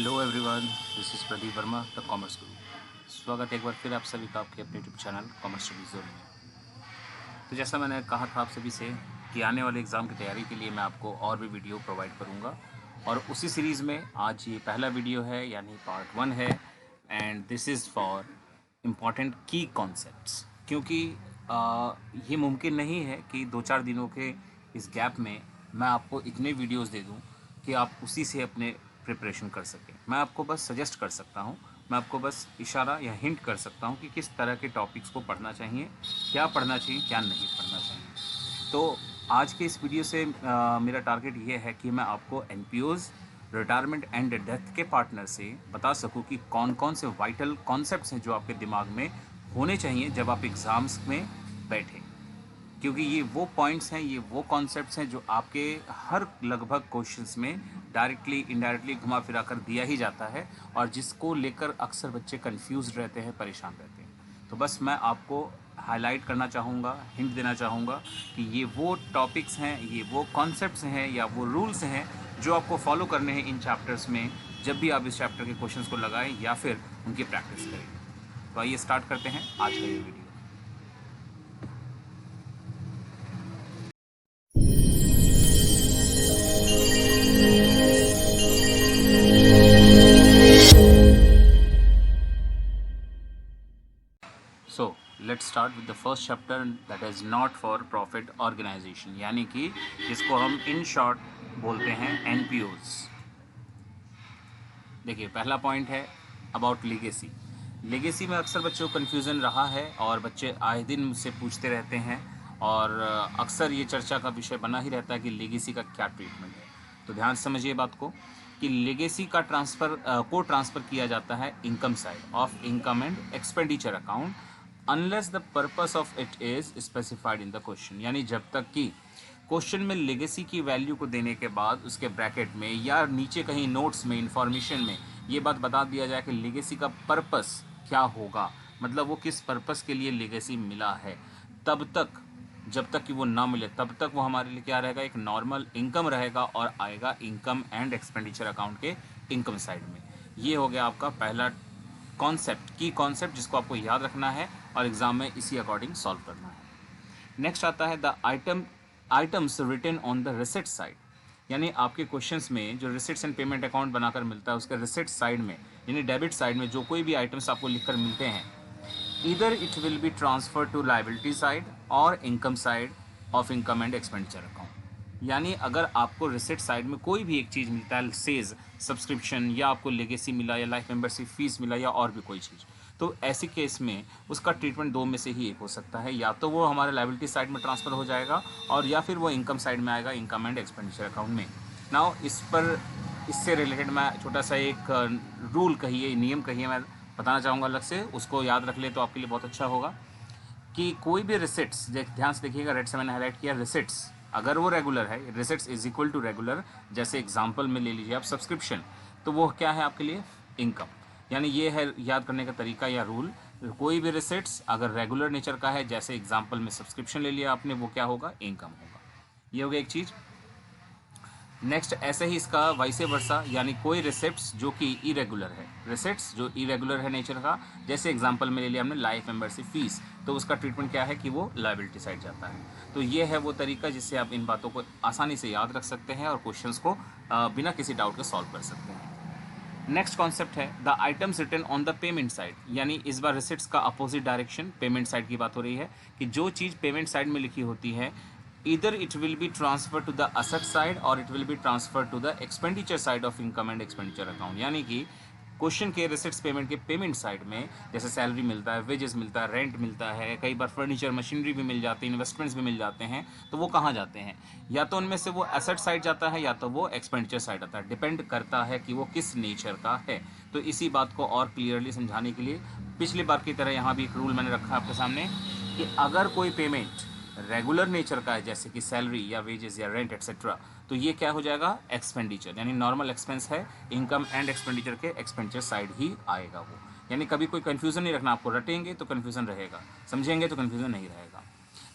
Hello everyone, this is Pradeep Verma the commerce गुरु। स्वागत है एक बार फिर आप सभी का आपके अपने YouTube channel commerce study zone में। तो जैसा मैंने कहा था आप सभी से कि आने वाले एग्ज़ाम की तैयारी के लिए मैं आपको और भी वीडियो प्रोवाइड करूंगा, और उसी सीरीज़ में आज ये पहला वीडियो है, यानी पार्ट 1 है। And this is for important की कॉन्सेप्ट्स, क्योंकि ये मुमकिन नहीं है कि 2-4 दिनों के इस गैप में मैं आपको इतने वीडियोस दे दूं कि आप उसी से अपने प्रिपरेशन कर सकें। मैं आपको बस सजेस्ट कर सकता हूं, मैं आपको बस इशारा या हिंट कर सकता हूं कि किस तरह के टॉपिक्स को पढ़ना चाहिए, क्या पढ़ना चाहिए, क्या नहीं पढ़ना चाहिए। तो आज के इस वीडियो से मेरा टारगेट ये है कि मैं आपको एनपीओज़, रिटायरमेंट एंड डेथ के पार्टनर से बता सकूं कि कौन कौन से वाइटल कॉन्सेप्ट्स हैं जो आपके दिमाग में होने चाहिए जब आप एग्ज़ाम्स में बैठे, क्योंकि ये वो पॉइंट्स हैं, ये वो कॉन्सेप्ट्स हैं जो आपके हर लगभग क्वेश्चंस में डायरेक्टली इनडायरेक्टली घुमा फिरा कर दिया ही जाता है, और जिसको लेकर अक्सर बच्चे कंफ्यूज रहते हैं, परेशान रहते हैं। तो बस मैं आपको हाईलाइट करना चाहूँगा, हिंट देना चाहूँगा कि ये वो टॉपिक्स हैं, ये वो कॉन्सेप्ट्स हैं या वो रूल्स हैं जो आपको फॉलो करने हैं इन चैप्टर्स में, जब भी आप इस चैप्टर के क्वेश्चंस को लगाएं या फिर उनकी प्रैक्टिस करें। तो आइए स्टार्ट करते हैं आज का ये video. So let's start with the first chapter, that is not for profit organisation, यानी कि जिसको हम इन शॉर्ट बोलते हैं एनपीओज। देखिए, पहला पॉइंट है अबाउट लीगेसी। लीगेसी में अक्सर बच्चों को कन्फ्यूज़न रहा है और बच्चे आए दिन मुझसे पूछते रहते हैं, और अक्सर ये चर्चा का विषय बना ही रहता है कि लीगेसी का क्या ट्रीटमेंट है। तो ध्यान से समझिए बात को कि लीगेसी का ट्रांसफ़र किया जाता है income side of income and expenditure account, unless the purpose of it is specified in the question. यानी जब तक कि क्वेश्चन में लेगेसी की वैल्यू को देने के बाद उसके ब्रैकेट में या नीचे कहीं नोट्स में, इंफॉर्मेशन में ये बात बता दिया जाए कि लेगेसी का पर्पस क्या होगा, मतलब वो किस पर्पस के लिए लेगेसी मिला है, तब तक, जब तक कि वो ना मिले तब तक वो हमारे लिए क्या रहेगा, एक नॉर्मल इनकम रहेगा और आएगा इनकम एंड एक्सपेंडिचर अकाउंट के इनकम साइड में। ये हो गया आपका पहला कॉन्सेप्ट, की कॉन्सेप्ट, जिसको आपको याद रखना है और एग्जाम में इसी अकॉर्डिंग सॉल्व करना है। नेक्स्ट आता है the items written on the receipt side, यानी आपके क्वेश्चंस में जो रिसिट्स एंड पेमेंट अकाउंट बनाकर मिलता है उसके रिसिट साइड में, यानी डेबिट साइड में जो कोई भी आइटम्स आपको लिखकर मिलते हैं, either it will be transfer to liability side और income side of income and expenditure account. यानी अगर आपको रिसिट साइड में कोई भी एक चीज़ मिलता है, सेज सब्सक्रिप्शन, या आपको लेगेसी मिला, या लाइफ मेंबरशिप फीस मिला, या और भी कोई चीज़, तो ऐसी केस में उसका ट्रीटमेंट दो में से ही एक हो सकता है, या तो वो हमारे लाइबिलिटी साइड में ट्रांसफ़र हो जाएगा और या फिर वो इनकम साइड में आएगा, इनकम एंड एक्सपेंडिचर अकाउंट में। नाउ इससे रिलेटेड मैं छोटा सा एक रूल कहिए, नियम कहिए, मैं बताना चाहूँगा अलग से, उसको याद रख ले तो आपके लिए बहुत अच्छा होगा कि कोई भी रिसिट्स, ध्यान से देखिएगा, रेड से मैंने हाईलाइट किया, रिसिट्स अगर वो रेगुलर है, receipts is equal to regular, जैसे एग्जांपल में ले लीजिए आप सब्सक्रिप्शन, तो वो क्या है आपके लिए, इनकम। यानी ये है याद करने का तरीका या रूल, कोई भी रिसिट्स अगर रेगुलर नेचर का है, जैसे एग्जांपल में सब्सक्रिप्शन ले लिया आपने, वो क्या होगा, इनकम होगा। ये हो गया एक चीज़। नेक्स्ट, ऐसे ही इसका वाइसे वर्सा, यानी कोई रिसिप्ट्स जो कि इरेगुलर है, रिसिप्ट्स जो इरेगुलर है नेचर का, जैसे एग्जांपल में ले लिया हमने लाइफ मेंबरशिप फीस, तो उसका ट्रीटमेंट क्या है कि वो लायबिलिटी साइड जाता है। तो ये है वो तरीका जिससे आप इन बातों को आसानी से याद रख सकते हैं और क्वेश्चंस को बिना किसी डाउट के सॉल्व कर सकते हैं। नेक्स्ट कॉन्सेप्ट है the items written on the payment side, यानी इस बार रिसिट्स का अपोजिट डायरेक्शन, पेमेंट साइड की बात हो रही है कि जो चीज़ पेमेंट साइड में लिखी होती है, either it will be transferred to the asset side or it will be transferred to the expenditure side of income and expenditure account। यानी कि क्वेश्चन के रिसिट्स पेमेंट के पेमेंट साइड में जैसे सैलरी मिलता है, वेजेस मिलता है, रेंट मिलता है, कई बार फर्नीचर मशीनरी भी मिल जाती है, इन्वेस्टमेंट्स भी मिल जाते हैं, तो वो कहाँ जाते हैं, या तो उनमें से वो एसेट साइड जाता है या तो वो एक्सपेंडिचर साइड आता है, डिपेंड करता है कि वो किस नेचर का है। तो इसी बात को और क्लियरली समझाने के लिए पिछली बार की तरह यहाँ भी एक रूल मैंने रखा है आपके सामने कि अगर कोई पेमेंट रेगुलर नेचर का है, जैसे कि सैलरी या वेजेस या रेंट एक्सेट्रा, तो ये क्या हो जाएगा, एक्सपेंडिचर, यानी नॉर्मल एक्सपेंस है, इनकम एंड एक्सपेंडिचर के एक्सपेंडिचर साइड ही आएगा वो। यानी कभी कोई कन्फ्यूज़न नहीं रखना, आपको रटेंगे तो कन्फ्यूज़न रहेगा, समझेंगे तो कन्फ्यूज़न नहीं रहेगा।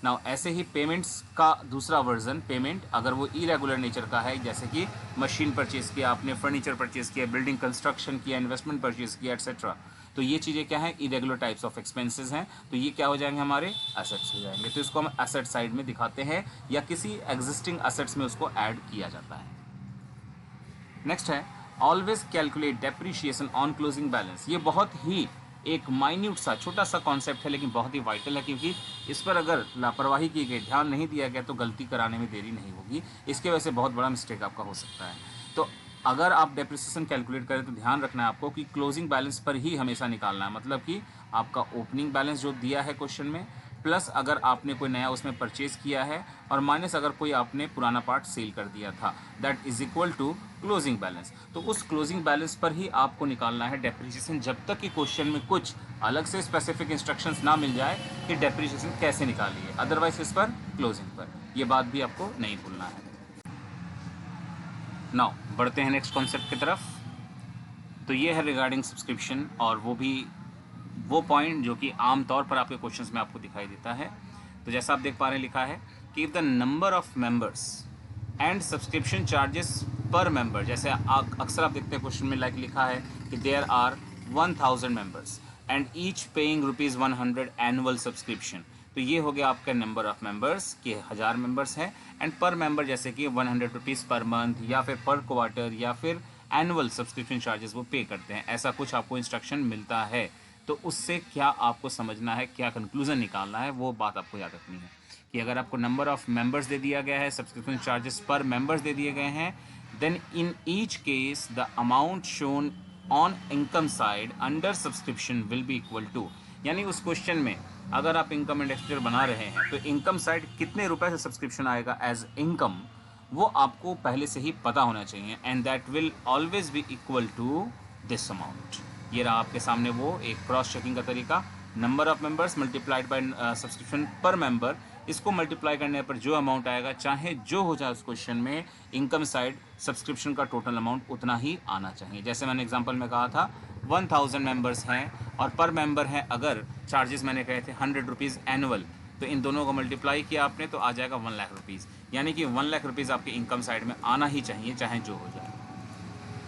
नाउ ऐसे ही पेमेंट्स का दूसरा वर्जन, पेमेंट अगर वो इरेगुलर नेचर का है, जैसे कि मशीन परचेज़ किया आपने, फर्नीचर परचेज़ किया, बिल्डिंग कंस्ट्रक्शन किया, इन्वेस्टमेंट परचेज़ किया, एट्सेट्रा, तो ये चीज़ें क्या हैं, इरेगुलर टाइप्स ऑफ एक्सपेंसेस हैं, तो ये क्या हो जाएंगे, हमारे एसेट्स हो जाएंगे। तो इसको हम एसेट साइड में दिखाते हैं या किसी एग्जिस्टिंग एसेट्स में उसको ऐड किया जाता है। नेक्स्ट है always calculate depreciation on closing balance. ये बहुत ही एक माइन्यूट सा छोटा सा कॉन्सेप्ट है, लेकिन बहुत ही वाइटल है, क्योंकि इस पर अगर लापरवाही की गई, ध्यान नहीं दिया गया, तो गलती कराने में देरी नहीं होगी। इसके वजह से बहुत बड़ा मिस्टेक आपका हो सकता है। तो अगर आप डेप्रिसिएशन कैलकुलेट करें तो ध्यान रखना है आपको कि क्लोजिंग बैलेंस पर ही हमेशा निकालना है, मतलब कि आपका ओपनिंग बैलेंस जो दिया है क्वेश्चन में, प्लस अगर आपने कोई नया उसमें परचेज किया है, और माइनस अगर कोई आपने पुराना पार्ट सेल कर दिया था, that is equal to closing balance. तो उस क्लोजिंग बैलेंस पर ही आपको निकालना है डेप्रिसिएशन, जब तक कि क्वेश्चन में कुछ अलग से स्पेसिफिक इंस्ट्रक्शंस ना मिल जाए कि डेप्रिसिएशन कैसे निकालिए, अदरवाइज इस पर क्लोजिंग पर, यह बात भी आपको नहीं भूलना है। नाउ बढ़ते हैं नेक्स्ट कॉन्सेप्ट की तरफ। तो ये है रिगार्डिंग सब्सक्रिप्शन, और वो भी वो पॉइंट जो कि आमतौर पर आपके क्वेश्चंस में आपको दिखाई देता है। तो जैसा आप देख पा रहे हैं, लिखा है कि if the number of members and subscription charges पर मेंबर, जैसे अक्सर आप देखते हैं क्वेश्चन में लाइक लिखा है कि there are 1000 members and each paying ₹100 annual subscription. तो ये हो गया आपका नंबर ऑफ मेंबर्स कि 1000 मेंबर्स हैं, एंड पर मेंबर जैसे कि ₹100 पर मंथ या फिर पर क्वार्टर या फिर एनुअल सब्सक्रिप्शन चार्जेस वो पे करते हैं, ऐसा कुछ आपको इंस्ट्रक्शन मिलता है। तो उससे क्या आपको समझना है, क्या कंक्लूजन निकालना है, वो बात आपको याद रखनी है कि अगर आपको नंबर ऑफ मेंबर्स दे दिया गया है, सब्सक्रिप्शन चार्जेस पर मेंबर्स दे दिए गए हैं, then in each case the amount shown on income side under subscription will be equal to, यानी उस क्वेश्चन में अगर आप इनकम एंड एक्सपेंडिचर बना रहे हैं तो इनकम साइड कितने रुपए से सब्सक्रिप्शन आएगा एज इनकम, वो आपको पहले से ही पता होना चाहिए, and that will always be equal to this amount. ये रहा आपके सामने वो एक क्रॉस चेकिंग का तरीका, number of members multiplied by subscription पर मेंबर, इसको मल्टीप्लाई करने पर जो अमाउंट आएगा, चाहे जो हो जाए उस क्वेश्चन में, इनकम साइड सब्सक्रिप्शन का टोटल अमाउंट उतना ही आना चाहिए। जैसे मैंने एग्जांपल में कहा था 1000 मेंबर्स हैं और पर मेंबर हैं, अगर चार्जेस मैंने कहे थे ₹100 एनुअल, तो इन दोनों को मल्टीप्लाई किया आपने तो आ जाएगा 1 लाख रुपीज़, यानी कि 1 लाख रुपीज़ आपके इनकम साइड में आना ही चाहिए, चाहे जो हो जाए।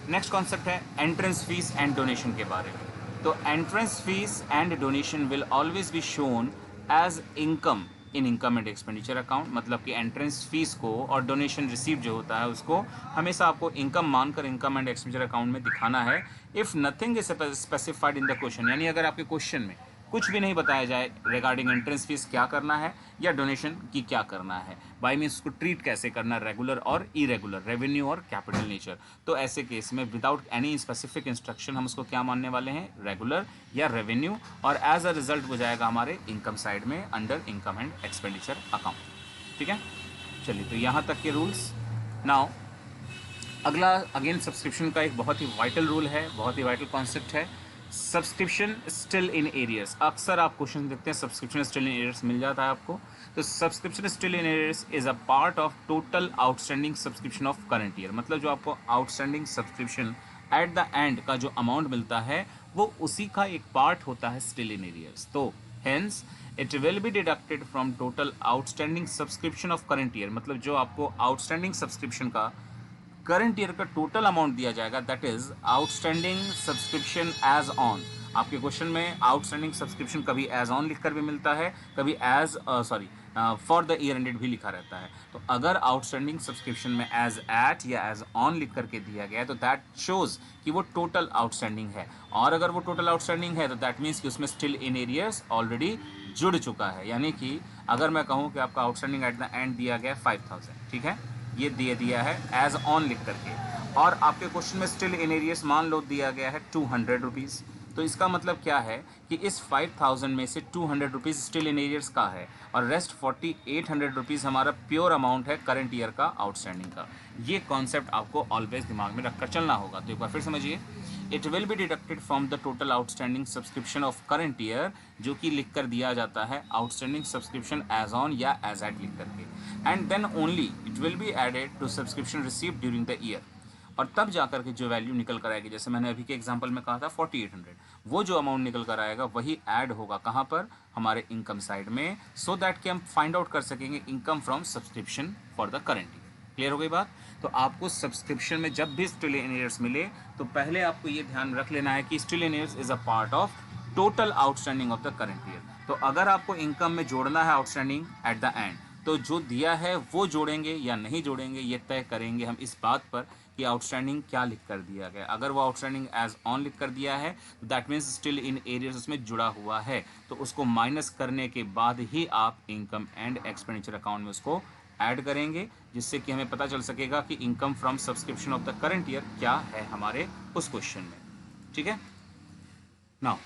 नेक्स्ट कॉन्सेप्ट है एंट्रेंस फीस एंड डोनेशन के बारे में। तो entrance fees and donation will always be shown as income in income and expenditure account, मतलब कि एंट्रेंस फीस को और डोनेशन रिसीव जो होता है उसको हमेशा आपको इनकम मानकर इनकम एंड एक्सपेंडिचर अकाउंट में दिखाना है, if nothing is specified in the question, यानी अगर आपके क्वेश्चन में कुछ भी नहीं बताया जाए रिगार्डिंग एंट्रेंस फीस क्या करना है या डोनेशन की क्या करना है, बाई मीन्स उसको ट्रीट कैसे करना, रेगुलर और इरेगुलर, रेवेन्यू और कैपिटल नेचर, तो ऐसे केस में विदाउट एनी स्पेसिफिक इंस्ट्रक्शन हम उसको क्या मानने वाले हैं, रेगुलर या रेवेन्यू, और एज अ रिजल्ट हो जाएगा हमारे इनकम साइड में under income and expenditure account. ठीक है, चलिए तो यहाँ तक के रूल्स। नाउ अगला अगेन सब्सक्रिप्शन का एक बहुत ही वाइटल रूल है, बहुत ही वाइटल कॉन्सेप्ट है, सब्सक्रिप्शन स्टिल इन एरियर्स। अक्सर आप क्वेश्चन देखते हैं सब्सक्रिप्शन स्टिल इन एरियर्स मिल जाता है आपको, तो subscription still in arrears is a part of total outstanding subscription of current year, मतलब जो आपको outstanding subscription at the end का जो अमाउंट मिलता है वो उसी का एक पार्ट होता है स्टिल इन एरियर्स। तो hence it will be deducted from total outstanding subscription of current year, मतलब जो आपको आउटस्टैंडिंग सब्सक्रिप्शन का करंट ईयर का टोटल अमाउंट दिया जाएगा, that is outstanding subscription as on. आपके क्वेश्चन में आउटस्टैंडिंग सब्सक्रिप्शन कभी एज ऑन लिखकर भी मिलता है, कभी as for the year ended भी लिखा रहता है। तो अगर आउटस्टैंडिंग सब्सक्रिप्शन में एज एट या एज ऑन लिख करके दिया गया है तो दैट शोज कि वो टोटल आउटस्टैंडिंग है, और अगर वो टोटल आउटस्टैंडिंग है तो दैट मीन्स कि उसमें स्टिल इन एरियर्स ऑलरेडी जुड़ चुका है, यानी कि अगर मैं कहूँ कि आपका आउटस्टैंडिंग एट द एंड दिया गया 5000, ठीक है, ये दिया है एज ऑन लिख करके, और आपके क्वेश्चन में स्टिल इन एरियर्स मान लो दिया गया है 200 रुपीज़, तो इसका मतलब क्या है कि इस 5000 में से 200 रुपीज़ स्टिल इन एरियर्स का है और रेस्ट 4800 रुपीज़ हमारा प्योर अमाउंट है करंट ईयर का आउटस्टैंडिंग का। ये कॉन्सेप्ट आपको ऑलवेज दिमाग में रखकर चलना होगा। तो एक बार फिर समझिए, it will be deducted from the total outstanding subscription of current year, जो कि लिख कर दिया जाता है आउटस्टैंडिंग सब्सक्रिप्शन एज ऑन या एज एट लिख करके, and then only it will be added to subscription received during the year. और तब जाकर के जो वैल्यू निकल कर आएगी, जैसे मैंने अभी के एग्जांपल में कहा था 4800, वो जो अमाउंट निकल कर आएगा वही ऐड होगा कहाँ पर, हमारे इनकम साइड में, सो दैट कि हम फाइंड आउट कर सकेंगे income from subscription for the current year. Clear हो गई बात। तो आपको सब्सक्रिप्शन में जब भी स्टिल इन ईयर्स मिले तो पहले आपको ये ध्यान रख लेना है कि still in years is a part of total outstanding of the current year. तो अगर आपको इनकम में जोड़ना है आउटस्टैंडिंग एट द एंड, तो जो दिया है वो जोड़ेंगे या नहीं जोड़ेंगे ये तय करेंगे हम इस बात पर कि आउटस्टैंडिंग क्या लिख कर दिया गया। अगर वो आउटस्टैंडिंग एज ऑन लिख कर दिया है तो that means still in arrears उसमें जुड़ा हुआ है, तो उसको माइनस करने के बाद ही आप इनकम एंड एक्सपेंडिचर अकाउंट में उसको ऐड करेंगे, जिससे कि हमें पता चल सकेगा कि income from subscription of the current year क्या है हमारे उस क्वेश्चन में। ठीक है। नाउ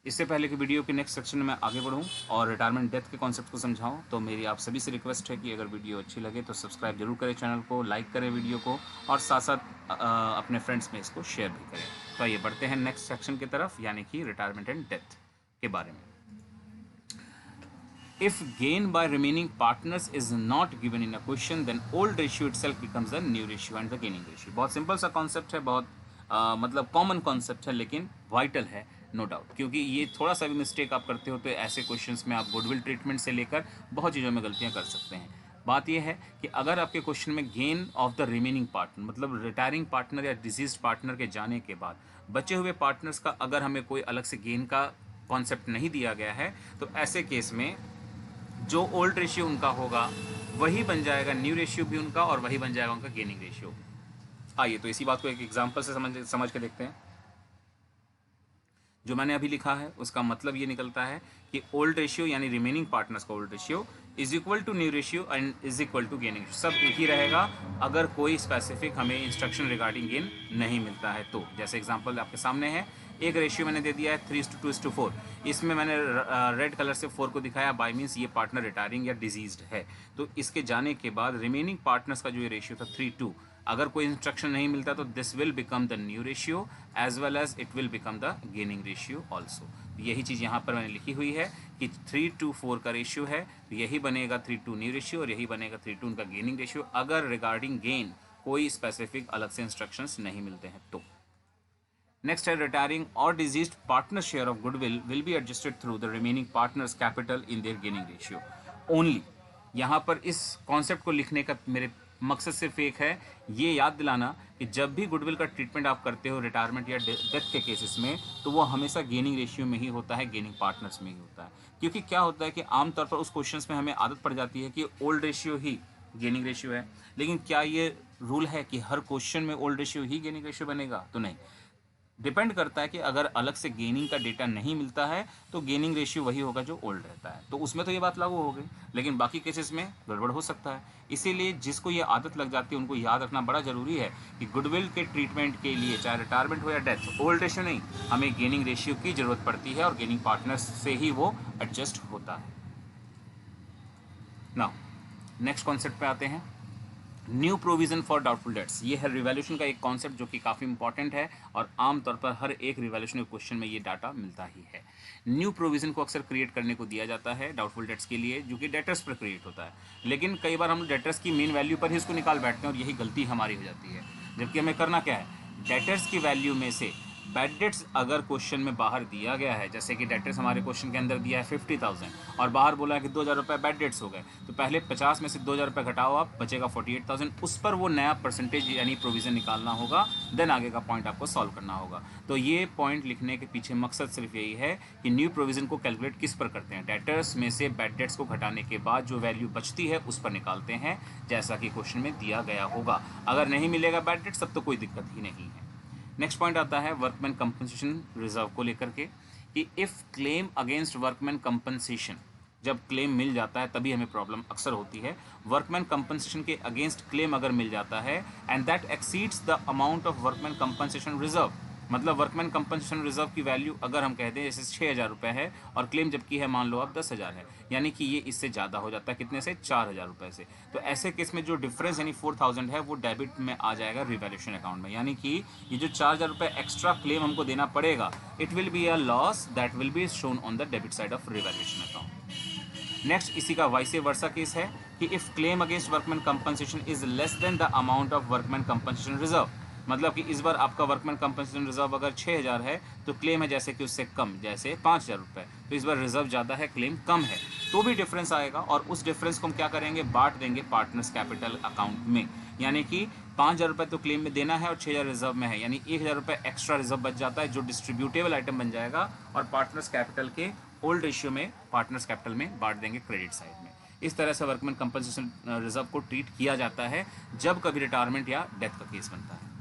इससे पहले कि वीडियो के नेक्स्ट सेक्शन में आगे बढ़ूं और रिटायरमेंट डेथ के कॉन्सेप्ट को समझाऊं, तो मेरी आप सभी से रिक्वेस्ट है कि अगर वीडियो अच्छी लगे तो सब्सक्राइब जरूर करें चैनल को, लाइक करें वीडियो को, और साथ साथ अपने फ्रेंड्स में इसको शेयर भी करें। तो आइए बढ़ते हैं नेक्स्ट सेक्शन की तरफ, यानी कि रिटायरमेंट एंड डेथ के बारे में। If gain by remaining partners is not given in a question, then old ratio itself becomes the new ratio and the gaining ratio। बहुत सिंपल सा कॉन्सेप्ट है, बहुत मतलब कॉमन कॉन्सेप्ट है, लेकिन वाइटल है नो डाउट, क्योंकि ये थोड़ा सा भी मिस्टेक आप करते हो तो ऐसे क्वेश्चंस में आप गुडविल ट्रीटमेंट से लेकर बहुत चीज़ों में गलतियाँ कर सकते हैं। बात यह है कि अगर आपके क्वेश्चन में gain of the remaining partner, मतलब रिटायरिंग पार्टनर या डिजीज पार्टनर के जाने के बाद बचे हुए पार्टनर्स का अगर हमें कोई अलग से गेन का कॉन्सेप्ट नहीं दिया गया है, तो ऐसे केस में जो ओल्ड रेशियो उनका होगा वही बन जाएगा न्यू रेशियो भी उनका, और वही बन जाएगा उनका गेनिंग रेशियो। आइए तो इसी बात को एक एग्जांपल से समझ के देखते हैं। जो मैंने अभी लिखा है उसका मतलब ये निकलता है कि ओल्ड रेशियो यानी रिमेनिंग पार्टनर्स का old ratio is equal to new ratio and is equal to gaining ratio, सब एक ही रहेगा अगर कोई स्पेसिफिक हमें इंस्ट्रक्शन रिगार्डिंग गेन नहीं मिलता है तो। जैसे एग्जांपल आपके सामने है, एक रेशियो मैंने दे दिया है 3:2:4, इसमें मैंने रेड कलर से 4 को दिखाया, बाय मीन्स ये पार्टनर रिटायरिंग या डिजीज्ड है। तो इसके जाने के बाद रिमेनिंग पार्टनर्स का जो ये रेशियो था 3:2, अगर कोई इंस्ट्रक्शन नहीं मिलता तो this will become the new ratio as well as it will become the gaining ratio also. यही चीज़ यहाँ पर मैंने लिखी हुई है कि 3:4 का रेशियो है, तो यही बनेगा 3:2 न्यू रेशियो और यही बनेगा 3:2 उनका गेनिंग रेशियो, अगर रिगार्डिंग गेन कोई स्पेसिफिक अलग से इंस्ट्रक्शंस नहीं मिलते हैं तो। नेक्स्ट है, रिटायरिंग और diseased partner share of goodwill will be adjusted through the remaining partners capital in their gaining ratio only. यहाँ पर इस कॉन्सेप्ट को लिखने का मेरे मकसद सिर्फ एक है, ये याद दिलाना कि जब भी गुडविल का ट्रीटमेंट आप करते हो रिटायरमेंट या डेथ के केसेस में, तो वो हमेशा गेनिंग रेशियो में ही होता है, गेनिंग पार्टनर्स में ही होता है। क्योंकि क्या होता है कि आमतौर पर उस क्वेश्चंस में हमें आदत पड़ जाती है कि ओल्ड रेशियो ही गेनिंग रेशियो है, लेकिन क्या ये रूल है कि हर क्वेश्चन में ओल्ड रेशियो ही गेनिंग रेशियो बनेगा? तो नहीं, डिपेंड करता है कि अगर अलग से गेनिंग का डेटा नहीं मिलता है तो गेनिंग रेशियो वही होगा जो ओल्ड रहता है, तो उसमें तो ये बात लागू हो गई, लेकिन बाकी केसेस में गड़बड़ हो सकता है। इसीलिए जिसको ये आदत लग जाती है उनको याद रखना बड़ा ज़रूरी है कि गुडविल के ट्रीटमेंट के लिए चाहे रिटायरमेंट हो या डेथ, ओल्ड रेशियो नहीं, हमें गेनिंग रेशियो की ज़रूरत पड़ती है और गेनिंग पार्टनर्स से ही वो एडजस्ट होता है। नाउ नेक्स्ट कॉन्सेप्ट पे आते हैं, new provision for doubtful debts. ये है रिवैल्यूएशन का एक कॉन्सेप्ट जो कि काफ़ी इंपॉर्टेंट है और आमतौर पर हर एक रिवैल्यूएशन क्वेश्चन में ये डाटा मिलता ही है। न्यू प्रोविज़न को अक्सर क्रिएट करने को दिया जाता है डाउटफुल डेट्स के लिए, जो कि डेटर्स पर क्रिएट होता है, लेकिन कई बार हम डेटर्स की मेन वैल्यू पर ही इसको निकाल बैठते हैं और यही गलती हमारी हो जाती है। जबकि हमें करना क्या है, डेटर्स की वैल्यू में से बैड डेट्स अगर क्वेश्चन में बाहर दिया गया है, जैसे कि डेटर्स हमारे क्वेश्चन के अंदर दिया है 50,000 और बाहर बोला है कि 2,000 रुपये बैड डेट्स हो गए, तो पहले 50 में से 2,000 रुपये घटाओ, आप बचेगा 48,000, उस पर वो नया परसेंटेज यानी प्रोविज़न निकालना होगा, देन आगे का पॉइंट आपको सॉल्व करना होगा। तो ये पॉइंट लिखने के पीछे मकसद सिर्फ यही है कि न्यू प्रोविज़न को कैलकुलेट किस पर करते हैं, डेटर्स में से बैड डेट्स को घटाने के बाद जो वैल्यू बचती है उस पर निकालते हैं, जैसा कि क्वेश्चन में दिया गया होगा। अगर नहीं मिलेगा बैड डेट्स तब तो कोई दिक्कत ही नहीं है। नेक्स्ट पॉइंट आता है वर्कमैन कंपनसेशन रिजर्व को लेकर के, कि if claim against workman compensation, जब क्लेम मिल जाता है तभी हमें प्रॉब्लम अक्सर होती है। वर्कमैन कंपनसेशन के अगेंस्ट क्लेम अगर मिल जाता है and that exceeds the amount of workman compensation reserve, मतलब वर्कमैन कंपनसेशन रिजर्व की वैल्यू अगर हम कह दें जैसे 6,000 रुपये है और क्लेम जबकि है मान लो आप 10,000 है, यानी कि ये इससे ज़्यादा हो जाता है, कितने से, 4,000 रुपये से। तो ऐसे केस में जो डिफरेंस यानी 4,000 है वो डेबिट में आ जाएगा रिवैल्यूएशन अकाउंट में, यानी कि ये जो 4,000 रुपये एक्स्ट्रा क्लेम हमको देना पड़ेगा, it will be a loss that will be shown on the debit side of revaluation account. Next इसी का वाइस वर्सा केस है कि if claim against workman compensation is less than the amount of workman compensation reserve, मतलब कि इस बार आपका workman compensation reserve अगर 6,000 है तो क्लेम है जैसे कि उससे कम, जैसे 5,000 रुपये, तो इस बार रिजर्व ज़्यादा है, क्लेम कम है, तो भी डिफरेंस आएगा और उस डिफरेंस को हम क्या करेंगे, बांट देंगे पार्टनर्स कैपिटल अकाउंट में। यानी कि 5,000 रुपये तो क्लेम में देना है और 6,000 रिजर्व में है, यानी 1,000 रुपये एक्स्ट्रा रिजर्व बच जाता है जो डिस्ट्रीब्यूटेबल आइटम बन जाएगा और पार्टनर्स कैपिटल के ओल्ड रेशियो में पार्टनर्स कैपिटल में बांट देंगे क्रेडिट साइड में। इस तरह से वर्कमैन कंपनसेशन रिजर्व को ट्रीट किया जाता है जब कभी रिटायरमेंट या डेथ का केस बनता है।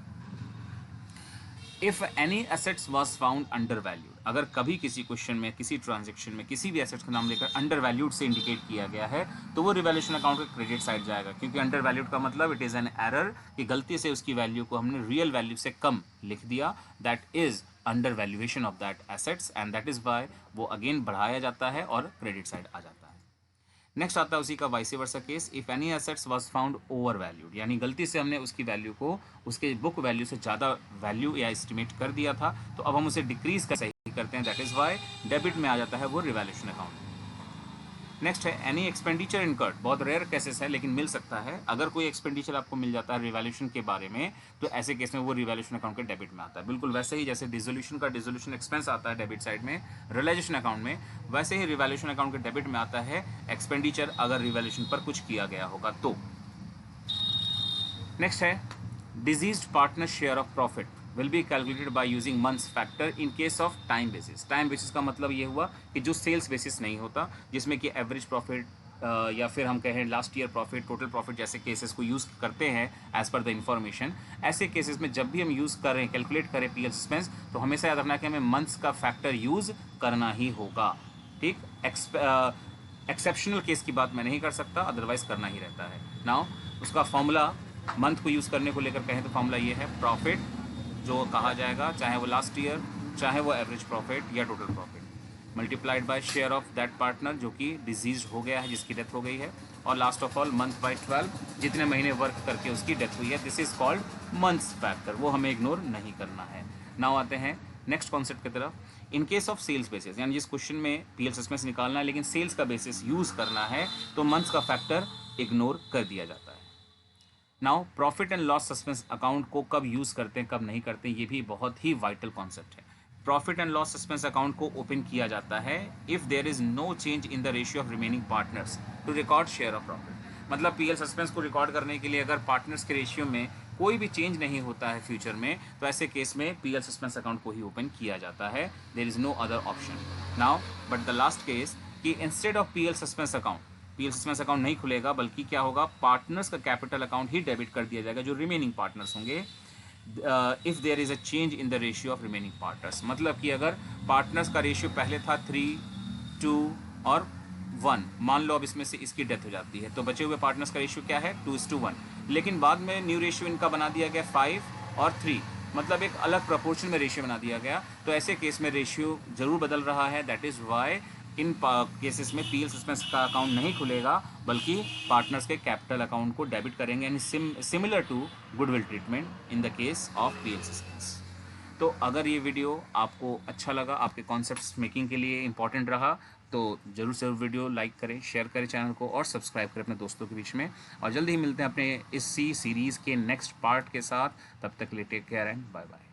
If any assets was found under valued, अगर कभी किसी क्वेश्चन में, किसी ट्रांजेक्शन में किसी भी एसेट्स का नाम लेकर अंडर वैल्यूड से इंडिकेट किया गया है तो वो रिवैल्यूएशन अकाउंट के क्रेडिट साइड जाएगा, क्योंकि अंडर वैल्यूड का मतलब इट इज़ एन एरर कि गलती से उसकी वैल्यू को हमने रियल वैल्यू से कम लिख दिया, that is under valuation of that assets and that is why वो अगेन बढ़ाया जाता है और क्रेडिट साइड आ जाता है। नेक्स्ट आता है उसी का vice versa case, if any assets was found over valued, यानी गलती से हमने उसकी वैल्यू को उसके बुक वैल्यू से ज़्यादा वैल्यू या एस्टिमेट कर दिया था तो अब हम उसे डिक्रीज कर सही करते हैं, दैट इज वाई डेबिट में आ जाता है वो रिवैल्यूएशन अकाउंट। नेक्स्ट है एनी एक्सपेंडिचर इनकर्ड, बहुत रेयर केसेस है लेकिन मिल सकता है, अगर कोई एक्सपेंडिचर आपको मिल जाता है रिवैल्यूएशन के बारे में तो ऐसे केस में वो रिवैल्यूएशन अकाउंट के डेबिट में आता है, बिल्कुल वैसे ही जैसे डिसोल्यूशन का डिसोल्यूशन एक्सपेंस आता है डेबिट साइड में रियलाइजेशन अकाउंट में, वैसे ही रिवैल्यूएशन अकाउंट के डेबिट में आता है एक्सपेंडिचर अगर रिवैल्यूएशन पर कुछ किया गया होगा तो। नेक्स्ट है diseased partner share of profit will be calculated by using months factor in case of time basis. Time basis का मतलब ये हुआ कि जो सेल्स बेसिस नहीं होता, जिसमें कि एवरेज प्रॉफिट या फिर हम कहें last year profit, total profit जैसे केसेस को यूज़ करते हैं एज पर द इंफॉर्मेशन, ऐसे केसेस में जब भी हम यूज़ करें, कैलकुलेट करें पीएल एक्सपेंस, तो हमेशा याद रखना कि हमें मंथ्स का फैक्टर यूज़ करना ही होगा, ठीक। एक्सेप्शनल केस की बात मैं नहीं कर सकता, अदरवाइज करना ही रहता है। नाउ उसका फॉर्मूला मंथ को यूज़ करने को लेकर कहें तो फॉर्मूला ये है, प्रॉफिट जो कहा जाएगा चाहे वो लास्ट ईयर, चाहे वो एवरेज प्रॉफिट या total profit, multiplied by share of that partner जो कि डिजीज हो गया है, जिसकी डेथ हो गई है, और last of all month by 12, जितने महीने वर्क करके उसकी डेथ हुई है, this is called months factor, वो हमें इग्नोर नहीं करना है। नाउ आते हैं नेक्स्ट कॉन्सेप्ट की तरफ, in case of sales basis, यानी जिस क्वेश्चन में पीएल एक्सपेंस निकालना है लेकिन सेल्स का बेसिस यूज़ करना है तो मंथ्स का फैक्टर इग्नोर कर दिया जाता है। Now profit and loss suspense account को कब यूज़ करते हैं कब नहीं करते हैं, ये भी बहुत ही वाइटल कॉन्सेप्ट है। Profit and loss suspense account को ओपन किया जाता है if there is no change in the ratio of remaining partners to record share of profit. मतलब पीएल सस्पेंस को रिकॉर्ड करने के लिए अगर पार्टनर्स के रेशियो में कोई भी चेंज नहीं होता है फ्यूचर में, तो ऐसे केस में पीएल सस्पेंस अकाउंट को ही ओपन किया जाता है, there is no other option. Now but the last case कि instead of PL suspense account, PL suspense account नहीं खुलेगा बल्कि क्या होगा, पार्टनर्स का कैपिटल अकाउंट ही डेबिट कर दिया जाएगा, जो रिमेनिंग पार्टनर्स होंगे, if there is a change in the ratio of remaining partners. मतलब कि अगर पार्टनर्स का रेशियो पहले था 3, 2 और 1, मान लो अब इसमें से इसकी डेथ हो जाती है तो बचे हुए पार्टनर्स का रेशियो क्या है, 2:1, लेकिन बाद में न्यू रेशियो इनका बना दिया गया 5 और 3, मतलब एक अलग प्रपोर्शन में रेशियो बना दिया गया, तो ऐसे केस में रेशियो जरूर बदल रहा है, that is why in cases में पीएल सस्पेंस का अकाउंट नहीं खुलेगा बल्कि पार्टनर्स के कैपिटल अकाउंट को डेबिट करेंगे, यानी similar to goodwill treatment in the case of PL suspense. तो अगर ये वीडियो आपको अच्छा लगा, आपके कॉन्सेप्ट्स मेकिंग के लिए इंपॉर्टेंट रहा, तो ज़रूर से वीडियो लाइक करें, शेयर करें चैनल को और सब्सक्राइब करें अपने दोस्तों के बीच में, और जल्दी ही मिलते हैं अपने इसी सीरीज़ के नेक्स्ट पार्ट के साथ। तब तक के लिए take care and bye bye.